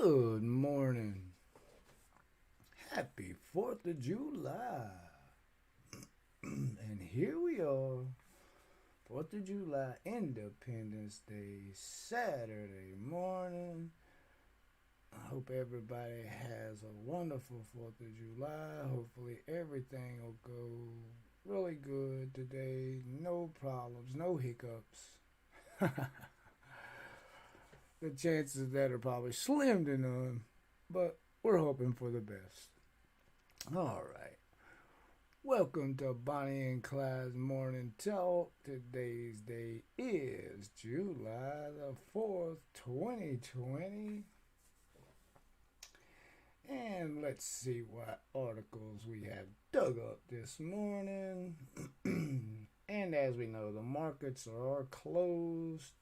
Good morning. Happy 4th of July. And here we are, 4th of July, Independence Day, Saturday morning. I hope everybody has a wonderful 4th of July. Hopefully, everything will go really good today. No problems, no hiccups. The chances of that are probably slim to none, but we're hoping for the best. All right. Welcome to Bonnie and Clyde's Morning Talk. Today's day is July the 4th, 2020. And let's see what articles we have dug up this morning. And as we know, the markets are closed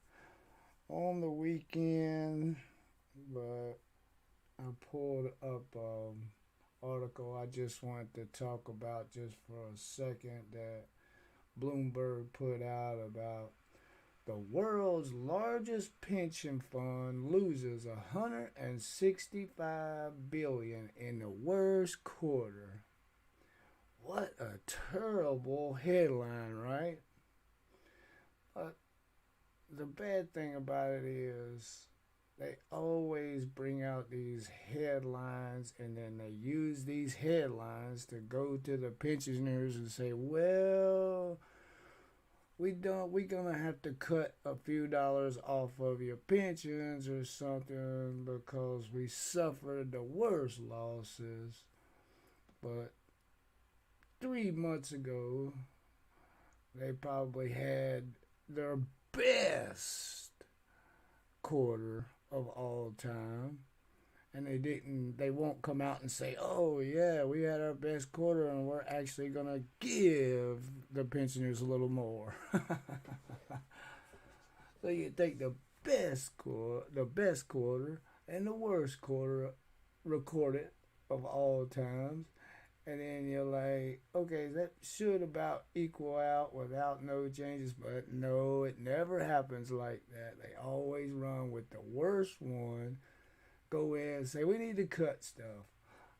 on the weekend, but I pulled up article I just wanted to talk about just for a second that Bloomberg put out about the world's largest pension fund loses 165 billion in the worst quarter. What a terrible headline, right? But the bad thing about it is they always bring out these headlines and then they use these headlines to go to the pensioners and say, well, we're gonna have to cut a few dollars off of your pensions or something because we suffered the worst losses. But 3 months ago they probably had their best quarter of all time, and they won't come out and say, oh yeah, we had our best quarter and we're actually gonna give the pensioners a little more. So you take the best quarter and the worst quarter recorded of all times, and then you're like, okay, that should about equal out without no changes. But no, it never happens like that. They always run with the worst one, go in and say, we need to cut stuff.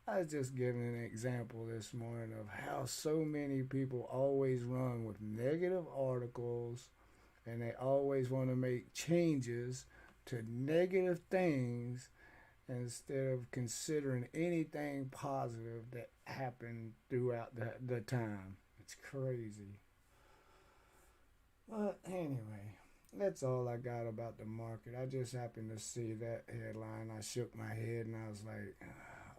I was just giving an example this morning of how so many people always run with negative articles and they always want to make changes to negative things instead of considering anything positive that happened throughout the time. It's crazy. But anyway, that's all I got about the market. I just happened to see that headline. I shook my head and I was like,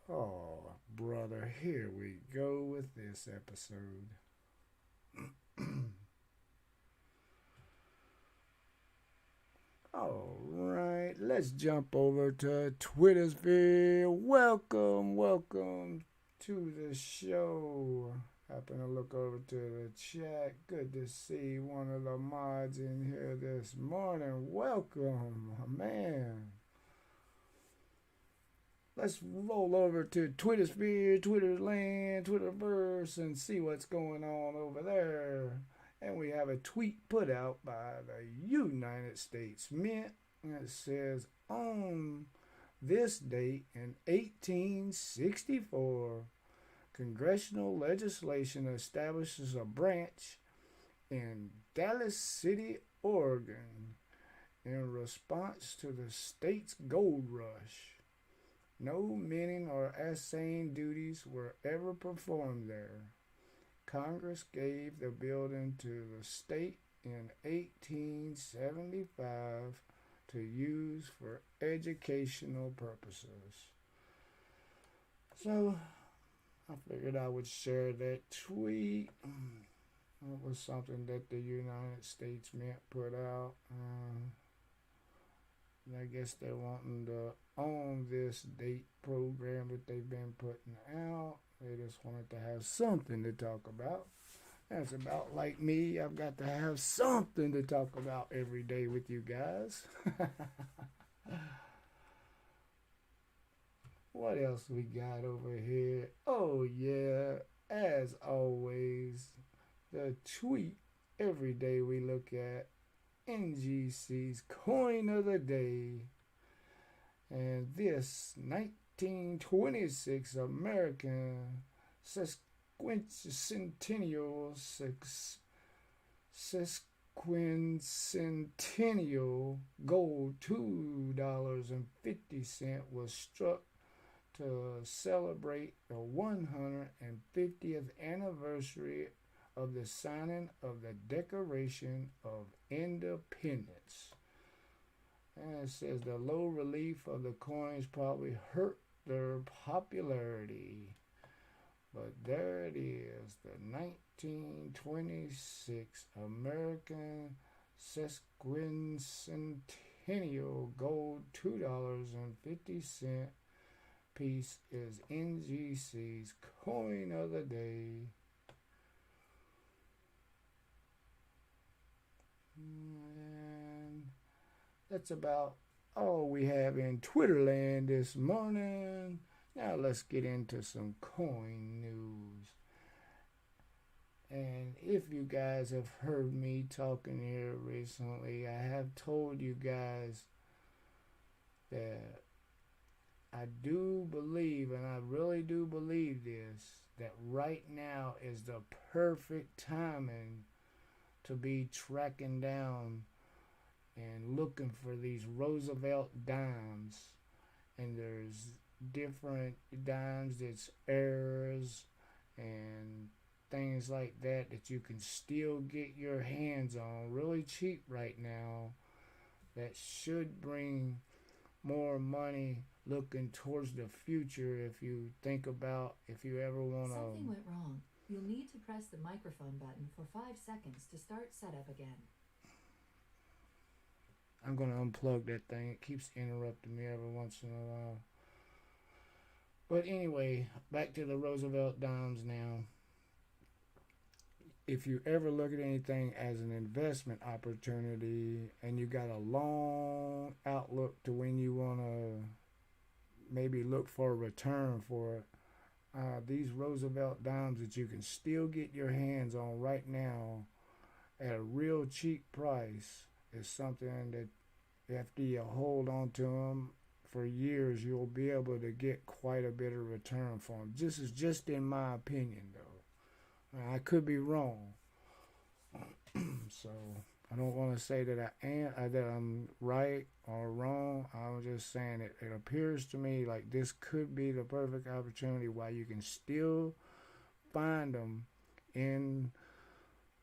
oh, brother, here we go with this episode. All right, let's jump over to Twitter's video. Welcome to the show. Happen to look over to the chat. Good to see one of the mods in here this morning. Welcome, man. Let's roll over to Twittersphere, Twitterland, Twitterverse, and see what's going on over there. And we have a tweet put out by the United States Mint that says, on this date in 1864, congressional legislation establishes a branch in Dallas City, Oregon, in response to the state's gold rush. No mining or assaying duties were ever performed there. Congress gave the building to the state in 1875 to use for educational purposes. So I figured I would share that tweet. It was something that the United States Mint put out. I guess they're wanting to own this date program that they've been putting out. They just wanted to have something to talk about. That's about like me. I've got to have something to talk about every day with you guys. What else we got over here? Oh yeah, as always, the tweet every day we look at NGC's coin of the day. And this 1926 American sesquicentennial sesquicentennial gold $2.50 was struck to celebrate the 150th anniversary of the signing of the Declaration of Independence. And it says the low relief of the coins probably hurt their popularity. But there it is, the 1926 American sesquicentennial gold $2.50 piece is NGC's coin of the day. And that's about all we have in Twitterland this morning. Now let's get into some coin news. And if you guys have heard me talking here recently, I have told you guys that I do believe, and I really do believe this, that right now is the perfect timing to be tracking down and looking for these Roosevelt dimes. And there's different dimes that's adheres and things like that that you can still get your hands on really cheap right now, that should bring more money looking towards the future. If you think about, if you ever want to... Something went wrong. You'll need to press the microphone button for 5 seconds to start setup again. I'm going to unplug that thing. It keeps interrupting me every once in a while. But anyway, back to the Roosevelt dimes now. If you ever look at anything as an investment opportunity and you got a long outlook to when you want to maybe look for a return for it, these Roosevelt dimes that you can still get your hands on right now at a real cheap price is something that after you hold on to them for years, you'll be able to get quite a bit of return for them. This is just in my opinion, though. I could be wrong, so I don't want to say that I'm right or wrong. I'm just saying it appears to me like this could be the perfect opportunity while you can still find them in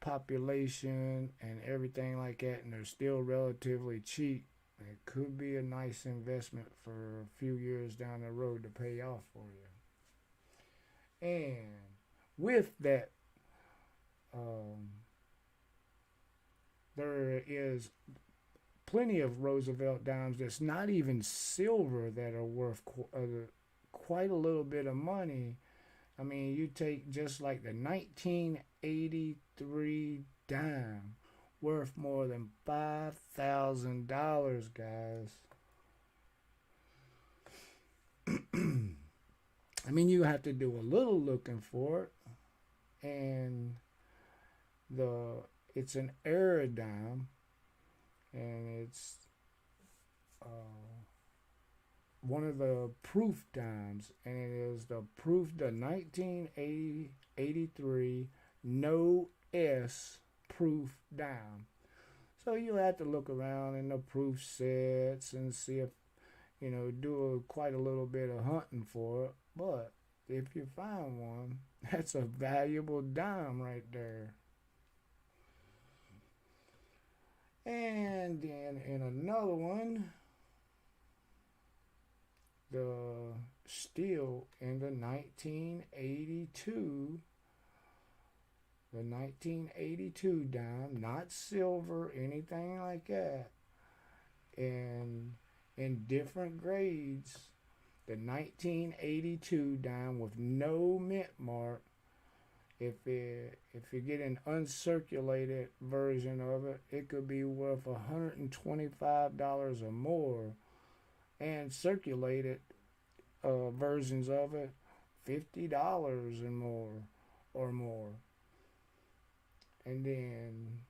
population and everything like that, and they're still relatively cheap. It could be a nice investment for a few years down the road to pay off for you. And with that, there is plenty of Roosevelt dimes that's not even silver that are worth quite a little bit of money. I mean, you take just like the 1983 dime, worth more than $5,000, guys. I mean, you have to do a little looking for it, and it's an Aerodime, and it's one of the proof dimes, and it is the 1983 no S proof dime. So you'll have to look around in the proof sets and see if do quite a little bit of hunting for it. But if you find one, that's a valuable dime right there. And then in another one, still in the 1982 dime, not silver, anything like that, and in different grades, the 1982 dime with no mint mark. If you get an uncirculated version of it, it could be worth $125 or more, and circulated versions of it, $50 and more or more. And then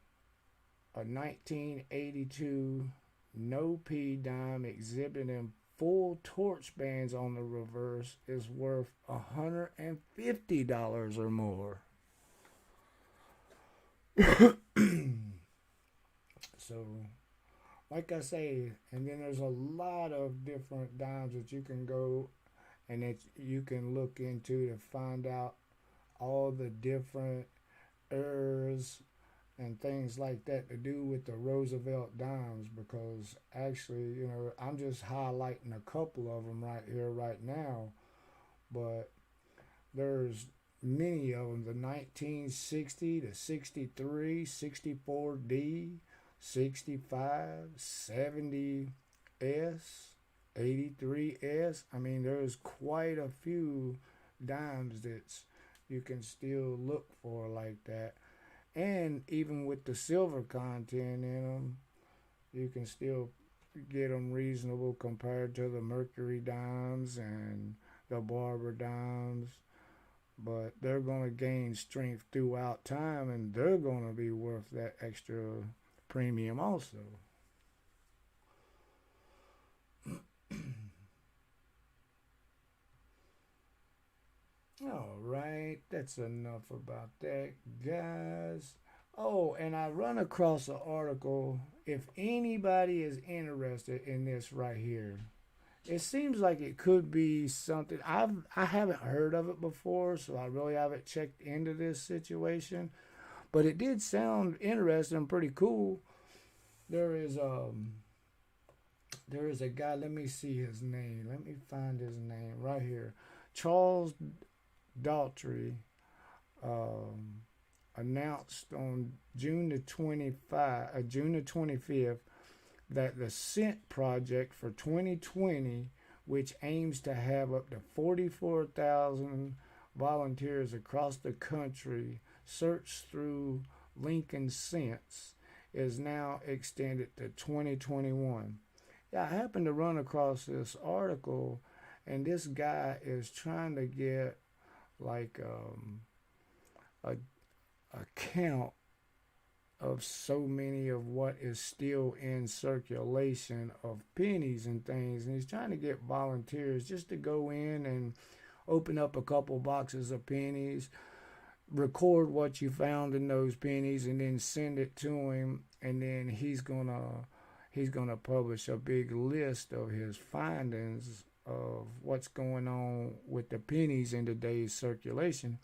a 1982 no P dime exhibiting full torch bands on the reverse is worth $150 or more. So, like I say, and then there's a lot of different dimes that you can go and that you can look into to find out all the different errors and things like that to do with the Roosevelt dimes, because actually, I'm just highlighting a couple of them right here, right now, but there's many of them: the 1960, the 63, 64D, 65, 70S, 83S. I mean, there's quite a few dimes that you can still look for like that. And even with the silver content in them, you can still get them reasonable compared to the Mercury dimes and the Barber dimes. But they're going to gain strength throughout time, and they're going to be worth that extra premium also. All right, that's enough about that, guys. Oh, and I run across an article. If anybody is interested in this right here, it seems like it could be something I haven't heard of it before, so I really haven't checked into this situation. But it did sound interesting and pretty cool. There is there is a guy. Let me see his name. Let me find his name right here. Charles Daltrey um, announced on June the 25th, that the Scent project for 2020, which aims to have up to 44,000 volunteers across the country search through Lincoln Scents, is now extended to 2021. Yeah, I happened to run across this article, and this guy is trying to get like a, a count of so many of what is still in circulation of pennies and things, and he's trying to get volunteers just to go in and open up a couple boxes of pennies, record what you found in those pennies, and then send it to him, and then he's gonna publish a big list of his findings of what's going on with the pennies in today's circulation.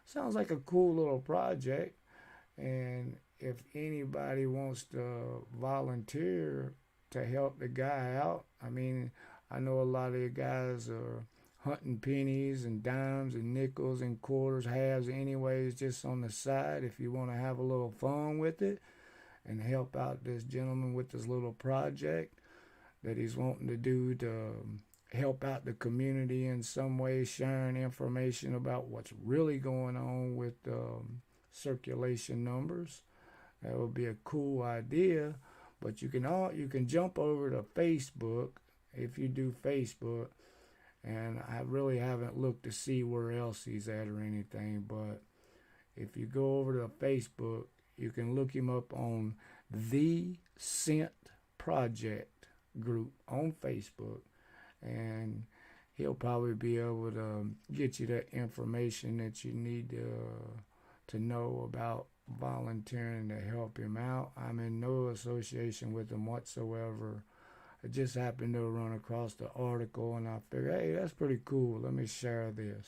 Sounds like a cool little project. And if anybody wants to volunteer to help the guy out, I mean, I know a lot of the guys are hunting pennies and dimes and nickels and quarters, halves, anyways, just on the side if you want to have a little fun with it and help out this gentleman with this little project that he's wanting to do to help out the community in some way, sharing information about what's really going on with circulation numbers. That would be a cool idea. But you can jump over to Facebook if you do Facebook, and I really haven't looked to see where else he's at or anything. But if you go over to Facebook, you can look him up on the Scent Project group on Facebook, and he'll probably be able to get you that information that you need to know about volunteering to help him out. I'm in no association with him whatsoever. I just happened to run across the article, and I figured, hey, that's pretty cool. Let me share this.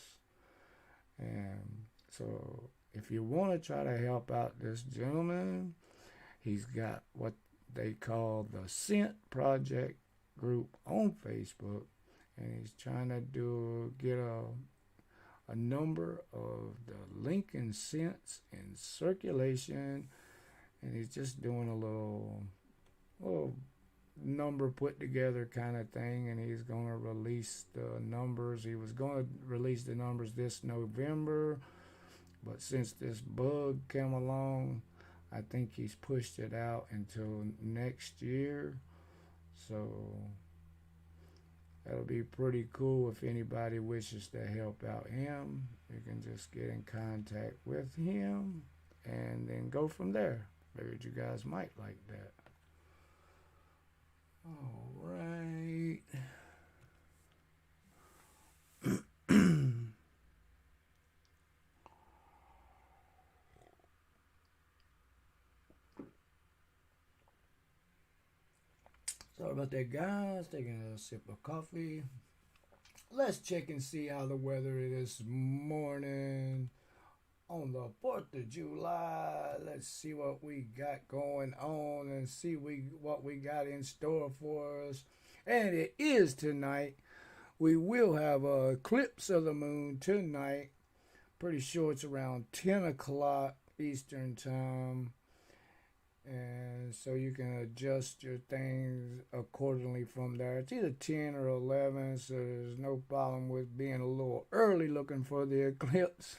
And so if you want to try to help out this gentleman, he's got what they call the Scent Project group on Facebook, and he's trying to get a number of the Lincoln Scents in circulation, and he's just doing a little number put together kind of thing, and he's going to release the numbers. He was going to release the numbers this November, but since this bug came along, I think he's pushed it out until next year. So that'll be pretty cool. If anybody wishes to help out him, you can just get in contact with him and then go from there. Figured you guys might like that. All right. Sorry about that, guys. Taking a sip of coffee. Let's check and see how the weather is this morning on the 4th of July. Let's see what we got going on and see what we got in store for us. And it is tonight. We will have a eclipse of the moon tonight. Pretty sure it's around 10 o'clock Eastern time. And so you can adjust your things accordingly from there. It's either 10 or 11, so there's no problem with being a little early looking for the eclipse.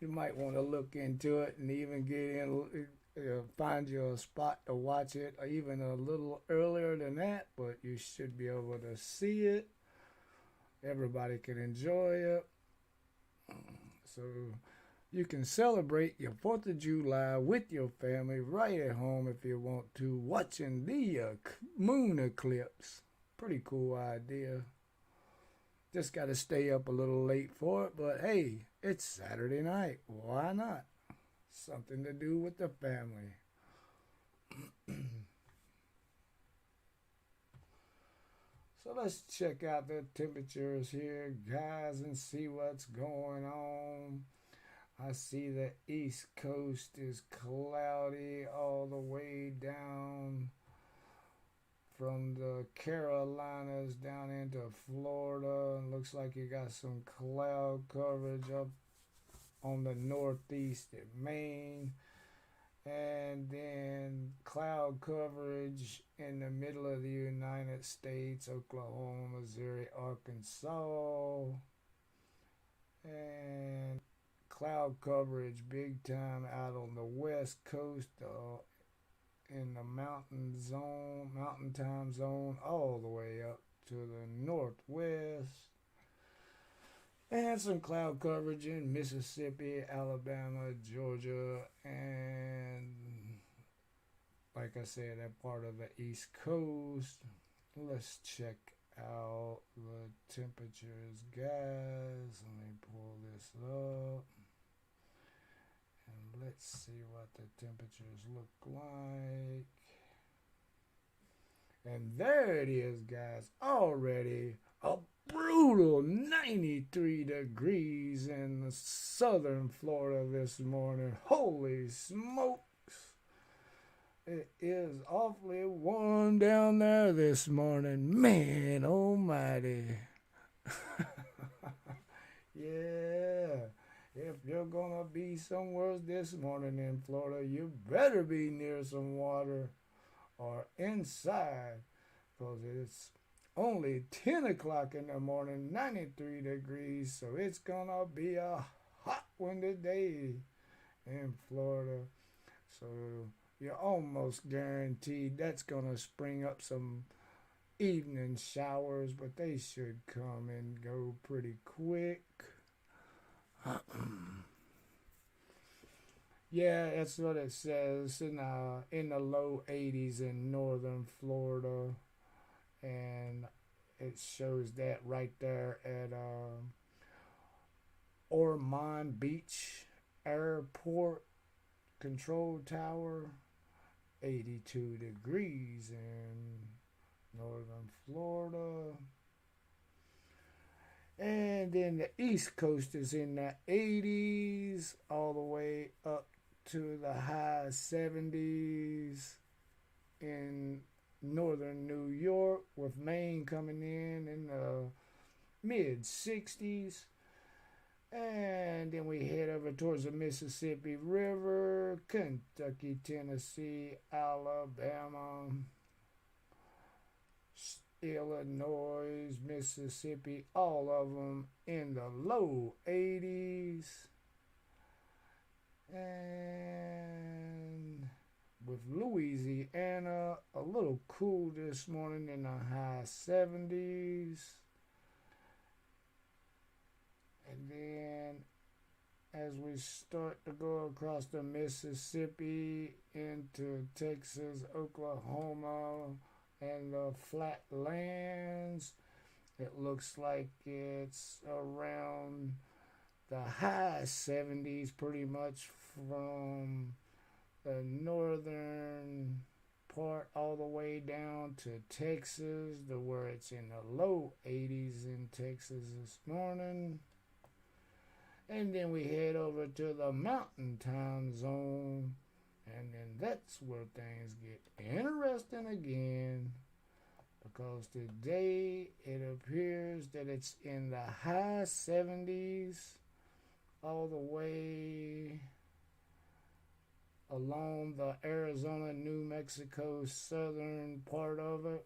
You might want to look into it and even get in, find you a spot to watch it, or even a little earlier than that, but you should be able to see it. Everybody can enjoy it. So you can celebrate your 4th of July with your family right at home if you want to, watching the moon eclipse. Pretty cool idea. Just got to stay up a little late for it, but hey, it's Saturday night. Why not? Something to do with the family. So let's check out the temperatures here, guys, and see what's going on. I see the East Coast is cloudy all the way down from the Carolinas down into Florida. Looks like you got some cloud coverage up on the northeast at Maine. And then cloud coverage in the middle of the United States, Oklahoma, Missouri, Arkansas. And cloud coverage big time out on the west coast in the mountain time zone, all the way up to the northwest. And some cloud coverage in Mississippi, Alabama, Georgia, and like I said, that part of the East Coast. Let's check out the temperatures, guys. Let me pull this up. And let's see what the temperatures look like. And there it is, guys. Already a brutal 93 degrees in southern Florida this morning. Holy smokes. It is awfully warm down there this morning. Man almighty. Yeah. If you're going to be somewhere this morning in Florida, you better be near some water or inside, because it's only 10 o'clock in the morning, 93 degrees, so it's going to be a hot one today in Florida. So you're almost guaranteed that's going to spring up some evening showers, but they should come and go pretty quick. Yeah, that's what it says in the low 80s in northern Florida, and it shows that right there at Ormond Beach Airport Control Tower, 82 degrees in northern Florida. And then the East Coast is in the 80s all the way up to the high 70s in northern New York, with Maine coming in the mid 60s. And then we head over towards the Mississippi River, Kentucky, Tennessee, Alabama, Illinois, Mississippi, all of them in the low 80s. And with Louisiana, a little cool this morning in the high 70s. And then as we start to go across the Mississippi into Texas, Oklahoma, and the flatlands, it looks like it's around the high 70s pretty much from the northern part all the way down to Texas, to where it's in the low 80s in Texas this morning. And then we head over to the mountain time zone, and then that's where things get interesting again, because today it appears that it's in the high 70s all the way along the Arizona, New Mexico southern part of it.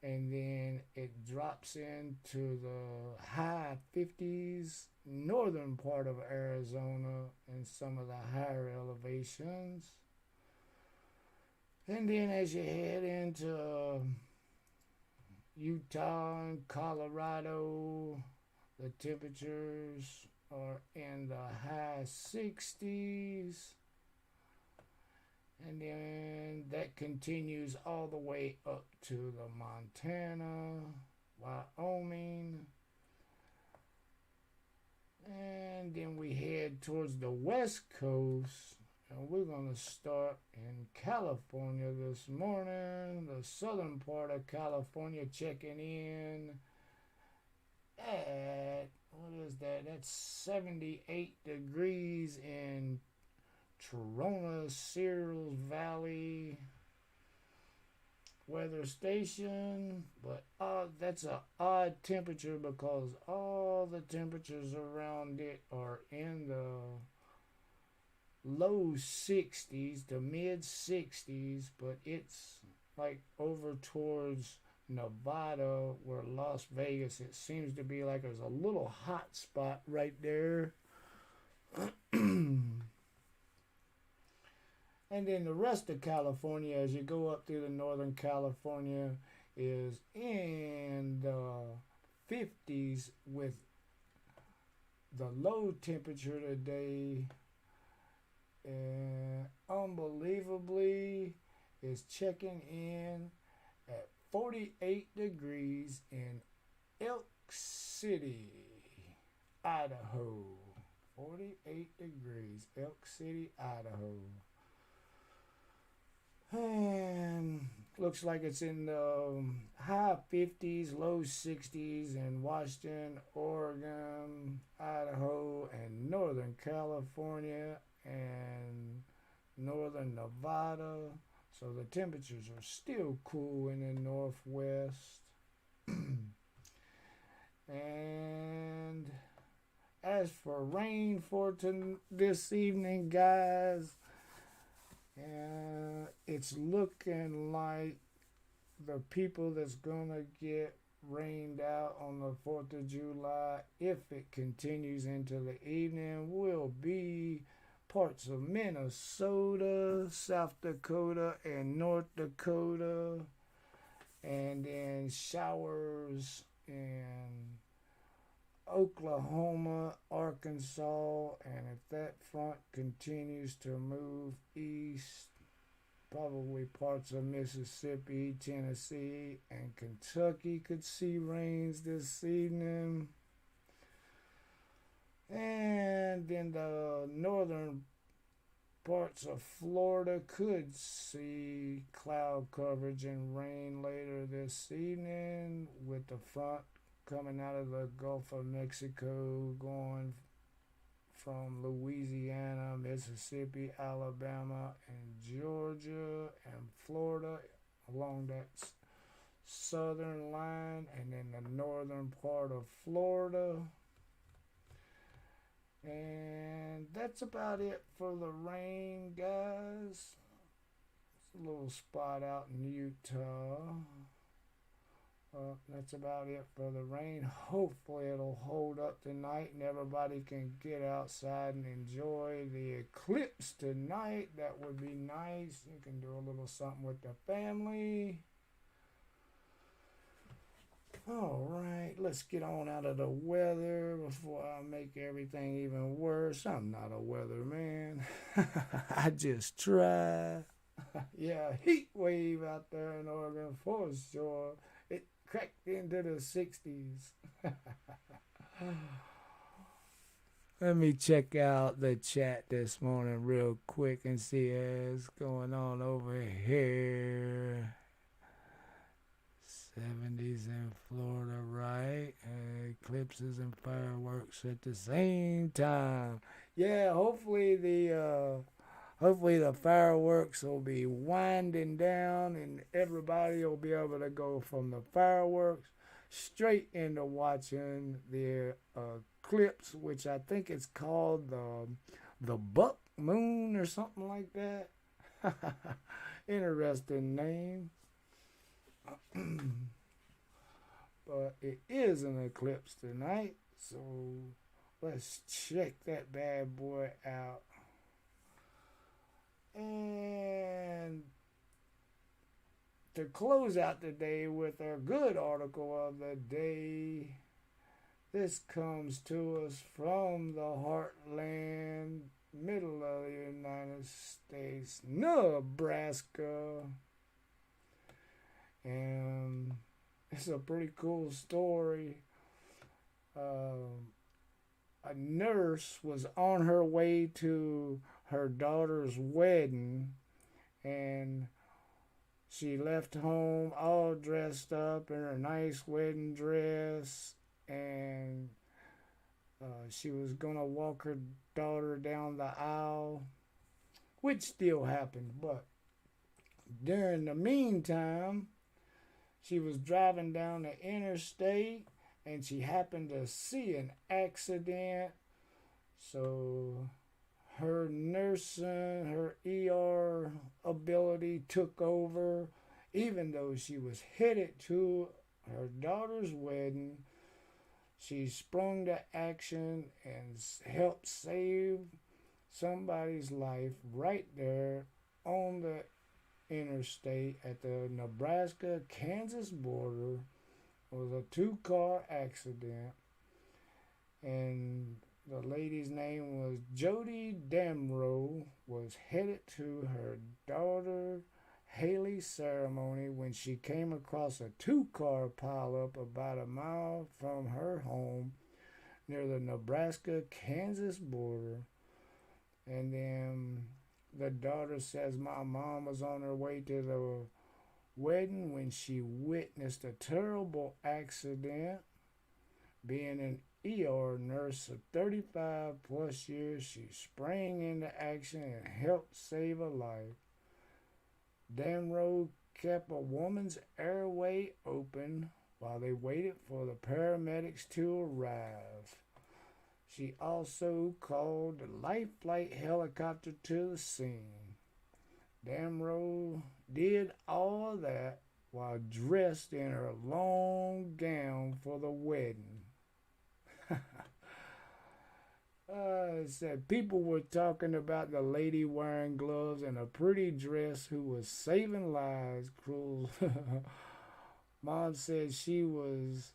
And then it drops into the high 50s, northern part of Arizona and some of the higher elevations. And then as you head into Utah and Colorado, the temperatures are in the high 60s. And then that continues all the way up to the Montana, Wyoming. And then we head towards the West Coast. And we're going to start in California this morning. The southern part of California checking in at, what is that? That's 78 degrees in Trona Searles Valley weather station, but that's an odd temperature because all the temperatures around it are in the low 60s to mid 60s, but it's like over towards Nevada where Las Vegas, it seems to be like there's a little hot spot right there. And then the rest of California, as you go up through the Northern California, is in the 50s with the low temperature today. And unbelievably, is checking in at 48 degrees in Elk City, Idaho. 48 degrees, Elk City, Idaho. And looks like it's in the high 50s, low 60s in Washington, Oregon, Idaho, and Northern California and Northern Nevada. So the temperatures are still cool in the Northwest. And as for rain for this evening, guys, it's looking like the people that's gonna get rained out on the 4th of July, if it continues into the evening, will be parts of Minnesota, South Dakota, and North Dakota, and then showers in Oklahoma, Arkansas, and if that front continues to move east, probably parts of Mississippi, Tennessee, and Kentucky could see rains this evening. And then the northern parts of Florida could see cloud coverage and rain later this evening, with the front coming out of the Gulf of Mexico, going from Louisiana, Mississippi, Alabama, and Georgia, and Florida along that southern line, and then the northern part of Florida. And that's about it for the rain, guys. It's a little spot out in Utah. That's about it for the rain. Hopefully it'll hold up tonight and everybody can get outside and enjoy the eclipse tonight. That would be nice. You can do a little something with the family. All right, let's get on out of the weather before I make everything even worse. I'm not a weatherman. I just try. Yeah, heat wave out there in Oregon for sure. It cracked into the 60s. Let me check out the chat this morning real quick and see what's going on over here. 70s in Florida, right? Eclipses and fireworks at the same time. Yeah, hopefully the fireworks will be winding down and everybody will be able to go from the fireworks straight into watching the eclipse, which I think it's called the buck moon or something like that. Interesting name. But it is an eclipse tonight, so let's check that bad boy out. And to close out the day with our good article of the day, this comes to us from the heartland, middle of the United States, Nebraska. And it's a pretty cool story. A nurse was on her way to her daughter's wedding, and she left home all dressed up in her nice wedding dress, and she was going to walk her daughter down the aisle, which still happened. But during the meantime, she was driving down the interstate and she happened to see an accident. So her nursing, her ER ability took over, even though she was headed to her daughter's wedding. She sprung to action and helped save somebody's life right there on the interstate at the Nebraska-Kansas border. It was a two-car accident, and the lady's name was Jody Damrow, was headed to her daughter Haley's ceremony when she came across a two-car pileup about a mile from her home near the Nebraska-Kansas border. And then the daughter says, my mom was on her way to the wedding when she witnessed a terrible accident. Being an ER nurse of 35 plus years, she sprang into action and helped save a life. Damrow kept a woman's airway open while they waited for the paramedics to arrive. She also called the life flight helicopter to the scene. Damrow did all of that while dressed in her long gown for the wedding. It said people were talking about the lady wearing gloves and a pretty dress who was saving lives. Cruel. Mom said she was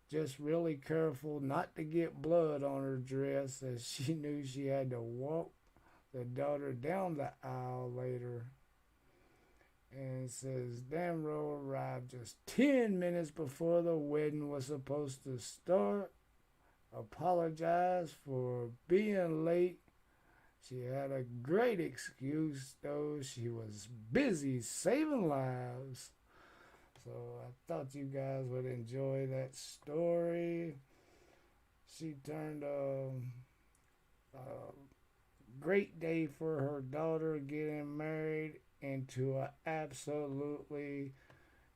just really careful not to get blood on her dress, as she knew she had to walk the daughter down the aisle later. And it says Damrow arrived just 10 minutes before the wedding was supposed to start. Apologized for being late. She had a great excuse, though. She was busy saving lives. So I thought you guys would enjoy that story. She turned a great day for her daughter getting married into an absolutely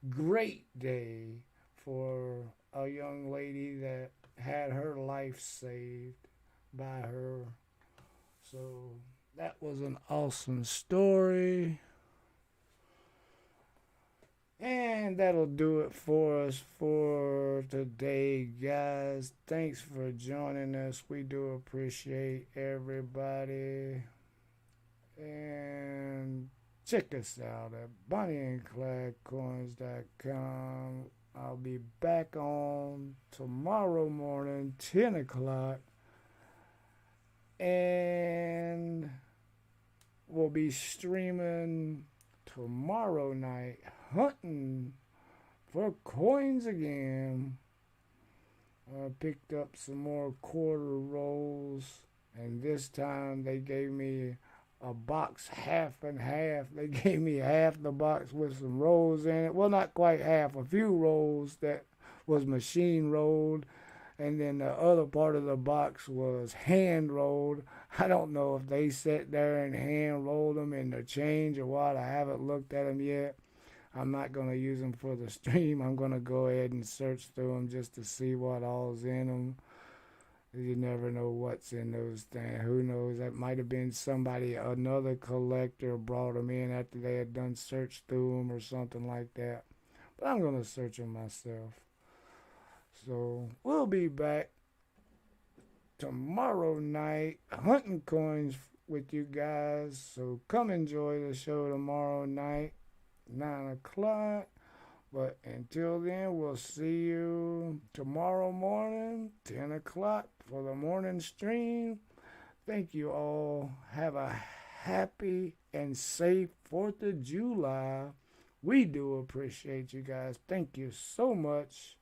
great day for a young lady that had her life saved by her. So that was an awesome story. And that'll do it for us for today, guys. Thanks for joining us. We do appreciate everybody. And check us out at bonnieandclydecoins.com. I'll be back on tomorrow morning, 10 o'clock. And we'll be streaming tomorrow night, hunting for coins again. I picked up some more quarter rolls, and this time they gave me a box half and half. They gave me half the box with some rolls in it. Well, not quite half, a few rolls that was machine rolled, and then the other part of the box was hand rolled. I don't know if they sat there and hand rolled them in the change or what. I haven't looked at them yet. I'm not going to use them for the stream. I'm going to go ahead and search through them just to see what all's in them. You never know what's in those things. Who knows? That might have been somebody, another collector brought them in after they had done search through them or something like that. But I'm going to search them myself. So we'll be back tomorrow night hunting coins with you guys. So come enjoy the show tomorrow night, 9 o'clock. But until then, we'll see you tomorrow morning, 10 o'clock for the morning stream. Thank you all. Have a happy and safe 4th of July. We do appreciate you guys. Thank you so much.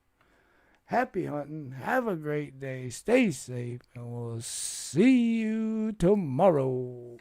Happy hunting. Have a great day. Stay safe. And we'll see you tomorrow.